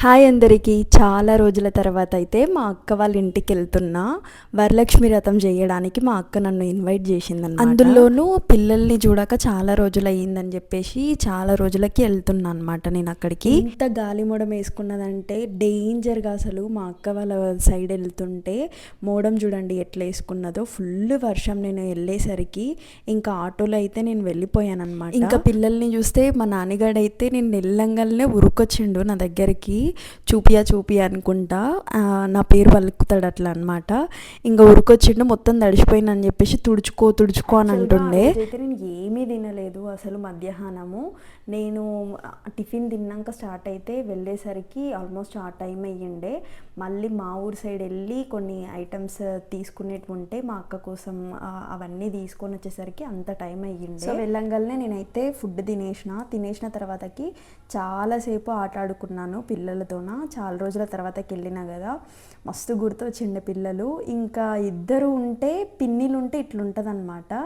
Hi అందరికీ. చాలా రోజుల తర్వాత అయితే మా అక్క వాళ్ళ ఇంటికి వెళ్తున్నా. వరలక్ష్మి వ్రతం చేయడానికి మా అక్క నన్ను ఇన్వైట్ చేసిందన్నమాట. అందులోనూ పిల్లల్ని చూడక చాలా రోజులు అయ్యిందని చెప్పేసి చాలా రోజులకి వెళ్తున్నా అనమాట నేను అక్కడికి. ఇంత గాలి మోడం వేసుకున్నదంటే డేంజర్గా, అసలు మా అక్క వాళ్ళ సైడ్ వెళ్తుంటే మోడం చూడండి ఎట్లా వేసుకున్నదో. ఫుల్ వర్షం. నేను వెళ్ళేసరికి ఇంకా ఆటోలో అయితే నేను వెళ్ళిపోయాను అనమాట. ఇంకా పిల్లల్ని చూస్తే మా నాన్నగాడైతే నేను వెళ్ళంగానే ఉరుకొచ్చిండు నా దగ్గరికి. చూపియా అనుకుంటా నా పేరు పలుకుతాడు అట్లా అనమాట. ఇంకా ఉరికొచ్చిండు, మొత్తం తడిసిపోయిందని చెప్పేసి తుడుచుకో అని అంటుండే. అయితే నేను ఏమీ తినలేదు అసలు మధ్యాహ్నము. నేను టిఫిన్ తిన్నాక స్టార్ట్ అయితే వెళ్ళేసరికి ఆల్మోస్ట్ ఆ టైం అయ్యిండే. మళ్ళీ మా ఊరు సైడ్ వెళ్ళి కొన్ని ఐటమ్స్ తీసుకునేటివి ఉంటే మా అక్క కోసం అవన్నీ తీసుకొని వచ్చేసరికి అంత టైం అయ్యిండే. సో వెళ్ళంగానే నేనైతే ఫుడ్ తినేసిన తర్వాతకి చాలాసేపు ఆట ఆడుకున్నాను పిల్లలతోన. చాలా రోజుల తర్వాతకి వెళ్ళినా కదా, మస్తు గుర్తొచ్చిండే పిల్లలు. ఇంకా ఇద్దరు ఉంటే పిన్నిలు ఉంటే ఇట్లుంటుంది అనమాట.